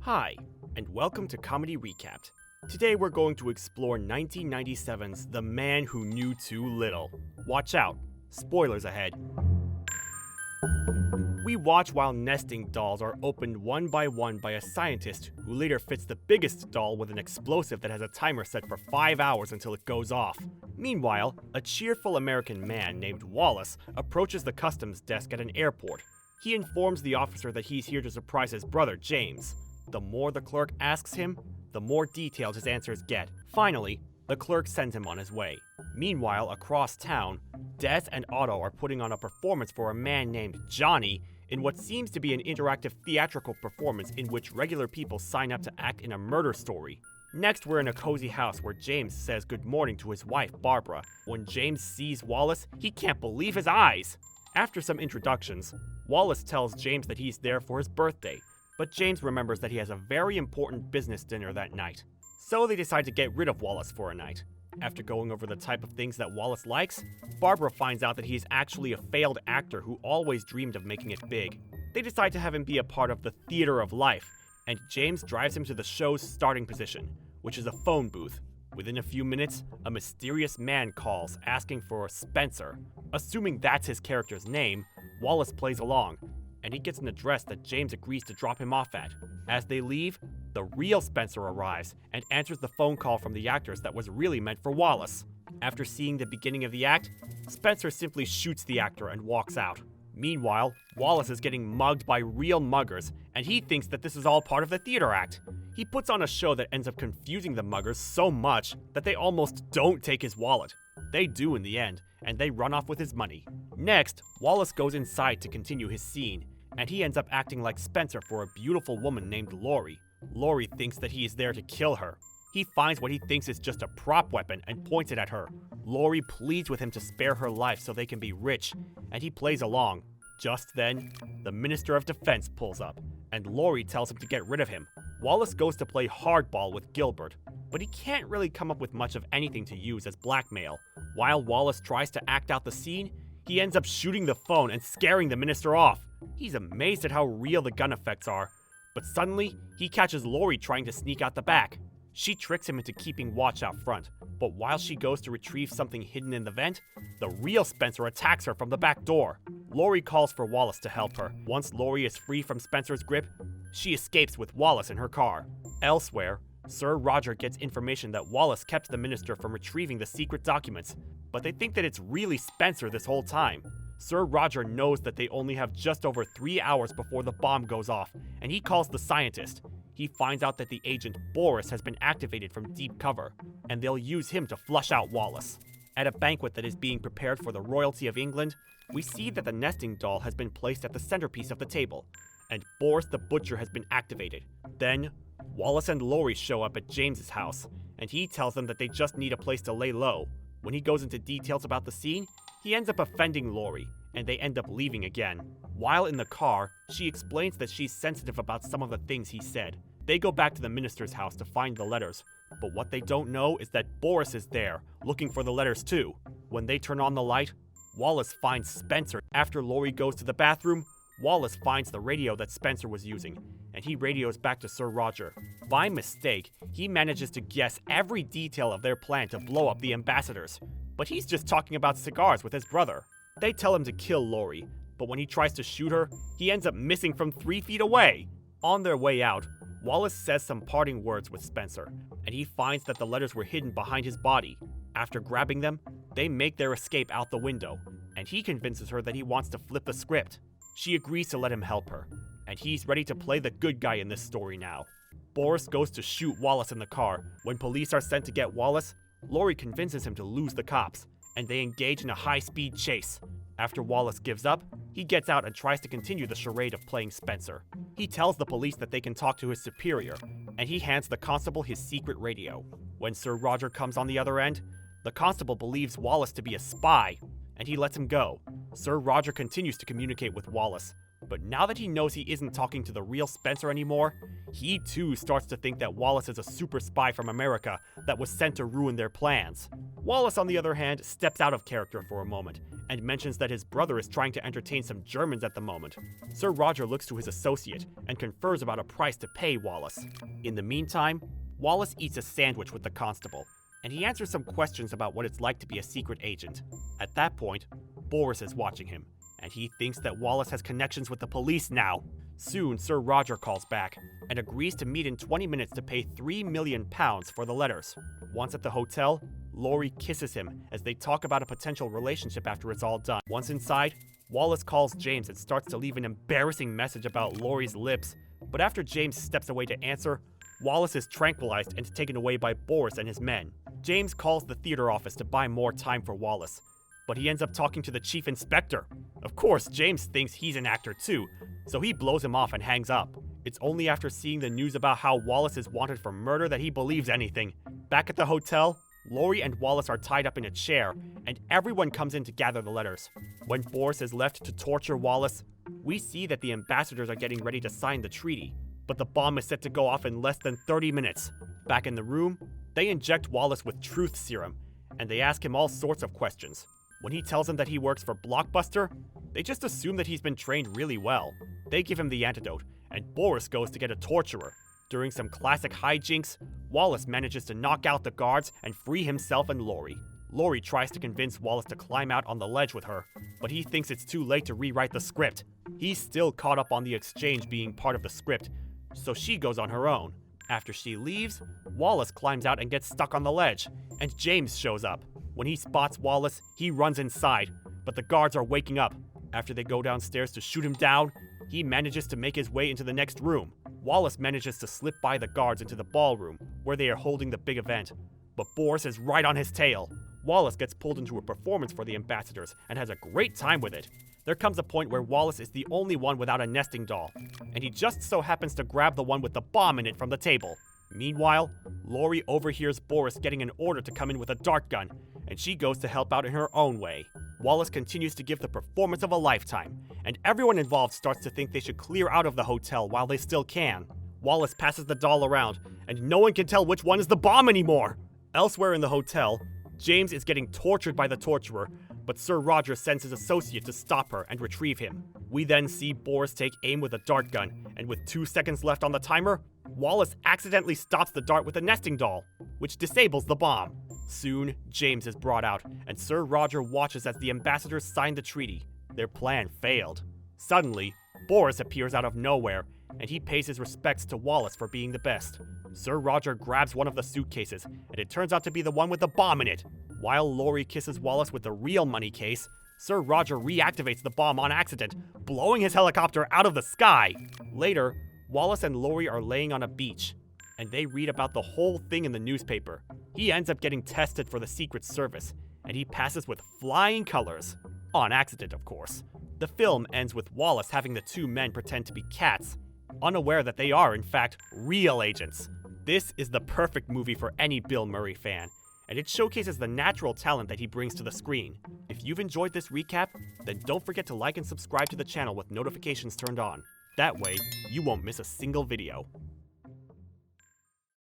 Hi, and welcome to Comedy Recapped. Today we're going to explore 1997's The Man Who Knew Too Little. Watch out, spoilers ahead. We watch while nesting dolls are opened one by a scientist who later fits the biggest doll with an explosive that has a timer set for 5 hours until it goes off. Meanwhile, a cheerful American man named Wallace approaches the customs desk at an airport. He informs the officer that he's here to surprise his brother, James. The more the clerk asks him, the more detailed his answers get. Finally, the clerk sends him on his way. Meanwhile, across town, Des and Otto are putting on a performance for a man named Johnny in what seems to be an interactive theatrical performance in which regular people sign up to act in a murder story. Next, we're in a cozy house where James says good morning to his wife, Barbara. When James sees Wallace, he can't believe his eyes. After some introductions, Wallace tells James that he's there for his birthday, but James remembers that he has a very important business dinner that night. So they decide to get rid of Wallace for a night. After going over the type of things that Wallace likes, Barbara finds out that he's actually a failed actor who always dreamed of making it big. They decide to have him be a part of the theater of life, and James drives him to the show's starting position, which is a phone booth. Within a few minutes, a mysterious man calls asking for Spencer. Assuming that's his character's name, Wallace plays along, and he gets an address that James agrees to drop him off at. As they leave, the real Spencer arrives and answers the phone call from the actors that was really meant for Wallace. After seeing the beginning of the act, Spencer simply shoots the actor and walks out. Meanwhile, Wallace is getting mugged by real muggers, and he thinks that this is all part of the theater act. He puts on a show that ends up confusing the muggers so much that they almost don't take his wallet. They do in the end, and they run off with his money. Next, Wallace goes inside to continue his scene, and he ends up acting like Spencer for a beautiful woman named Lori. Lori thinks that he is there to kill her. He finds what he thinks is just a prop weapon and points it at her. Lori pleads with him to spare her life so they can be rich, and he plays along. Just then, the Minister of Defense pulls up, and Lori tells him to get rid of him. Wallace goes to play hardball with Gilbert, but he can't really come up with much of anything to use as blackmail. While Wallace tries to act out the scene, he ends up shooting the phone and scaring the minister off. He's amazed at how real the gun effects are, but suddenly, he catches Lori trying to sneak out the back. She tricks him into keeping watch out front, but while she goes to retrieve something hidden in the vent, the real Spencer attacks her from the back door. Lori calls for Wallace to help her. Once Lori is free from Spencer's grip, she escapes with Wallace in her car. Elsewhere, Sir Roger gets information that Wallace kept the minister from retrieving the secret documents, but they think that it's really Spencer this whole time. Sir Roger knows that they only have just over 3 hours before the bomb goes off, and he calls the scientist. He finds out that the agent Boris has been activated from deep cover, and they'll use him to flush out Wallace. At a banquet that is being prepared for the royalty of England, we see that the nesting doll has been placed at the centerpiece of the table, and Boris the Butcher has been activated. Then, Wallace and Lori show up at James's house, and he tells them that they just need a place to lay low. When he goes into details about the scene, he ends up offending Lori, and they end up leaving again. While in the car, she explains that she's sensitive about some of the things he said. They go back to the minister's house to find the letters, but what they don't know is that Boris is there, looking for the letters too. When they turn on the light, Wallace finds Spencer. After Lori goes to the bathroom, Wallace finds the radio that Spencer was using, and he radios back to Sir Roger. By mistake, he manages to guess every detail of their plan to blow up the ambassadors, but he's just talking about cigars with his brother. They tell him to kill Lori, but when he tries to shoot her, he ends up missing from 3 feet away. On their way out, Wallace says some parting words with Spencer, and he finds that the letters were hidden behind his body. After grabbing them, they make their escape out the window, and he convinces her that he wants to flip the script. She agrees to let him help her, and he's ready to play the good guy in this story now. Boris goes to shoot Wallace in the car. When police are sent to get Wallace, Lori convinces him to lose the cops, and they engage in a high-speed chase. After Wallace gives up, he gets out and tries to continue the charade of playing Spencer. He tells the police that they can talk to his superior, and he hands the constable his secret radio. When Sir Roger comes on the other end, the constable believes Wallace to be a spy, and he lets him go. Sir Roger continues to communicate with Wallace, but now that he knows he isn't talking to the real Spencer anymore, he too starts to think that Wallace is a super spy from America that was sent to ruin their plans. Wallace, on the other hand, steps out of character for a moment and mentions that his brother is trying to entertain some Germans at the moment. Sir Roger looks to his associate and confers about a price to pay Wallace. In the meantime, Wallace eats a sandwich with the constable, and he answers some questions about what it's like to be a secret agent. At that point, Boris is watching him, and he thinks that Wallace has connections with the police now. Soon, Sir Roger calls back and agrees to meet in 20 minutes to pay £3 million for the letters. Once at the hotel, Laurie kisses him as they talk about a potential relationship after it's all done. Once inside, Wallace calls James and starts to leave an embarrassing message about Laurie's lips, but after James steps away to answer, Wallace is tranquilized and taken away by Boris and his men. James calls the theater office to buy more time for Wallace, but he ends up talking to the chief inspector. Of course, James thinks he's an actor too, so he blows him off and hangs up. It's only after seeing the news about how Wallace is wanted for murder that he believes anything. Back at the hotel, Laurie and Wallace are tied up in a chair, and everyone comes in to gather the letters. When Boris is left to torture Wallace, we see that the ambassadors are getting ready to sign the treaty, but the bomb is set to go off in less than 30 minutes. Back in the room, they inject Wallace with truth serum, and they ask him all sorts of questions. When he tells them that he works for Blockbuster, they just assume that he's been trained really well. They give him the antidote, and Boris goes to get a torturer. During some classic hijinks, Wallace manages to knock out the guards and free himself and Laurie. Laurie tries to convince Wallace to climb out on the ledge with her, but he thinks it's too late to rewrite the script. He's still caught up on the exchange being part of the script, so she goes on her own. After she leaves, Wallace climbs out and gets stuck on the ledge, and James shows up. When he spots Wallace, he runs inside, but the guards are waking up. After they go downstairs to shoot him down, he manages to make his way into the next room. Wallace manages to slip by the guards into the ballroom, where they are holding the big event. But Boris is right on his tail. Wallace gets pulled into a performance for the ambassadors and has a great time with it. There comes a point where Wallace is the only one without a nesting doll, and he just so happens to grab the one with the bomb in it from the table. Meanwhile, Laurie overhears Boris getting an order to come in with a dart gun, and she goes to help out in her own way. Wallace continues to give the performance of a lifetime, and everyone involved starts to think they should clear out of the hotel while they still can. Wallace passes the doll around, and no one can tell which one is the bomb anymore! Elsewhere in the hotel, James is getting tortured by the torturer, but Sir Roger sends his associate to stop her and retrieve him. We then see Boris take aim with a dart gun, and with 2 seconds left on the timer, Wallace accidentally stops the dart with a nesting doll, which disables the bomb. Soon, James is brought out, and Sir Roger watches as the ambassadors sign the treaty. Their plan failed. Suddenly, Boris appears out of nowhere, and he pays his respects to Wallace for being the best. Sir Roger grabs one of the suitcases, and it turns out to be the one with the bomb in it. While Laurie kisses Wallace with the real money case, Sir Roger reactivates the bomb on accident, blowing his helicopter out of the sky. Later, Wallace and Laurie are laying on a beach, and they read about the whole thing in the newspaper. He ends up getting tested for the Secret Service, and he passes with flying colors. On accident, of course. The film ends with Wallace having the 2 men pretend to be cats, unaware that they are, in fact, real agents. This is the perfect movie for any Bill Murray fan, and it showcases the natural talent that he brings to the screen. If you've enjoyed this recap, then don't forget to like and subscribe to the channel with notifications turned on. That way, you won't miss a single video.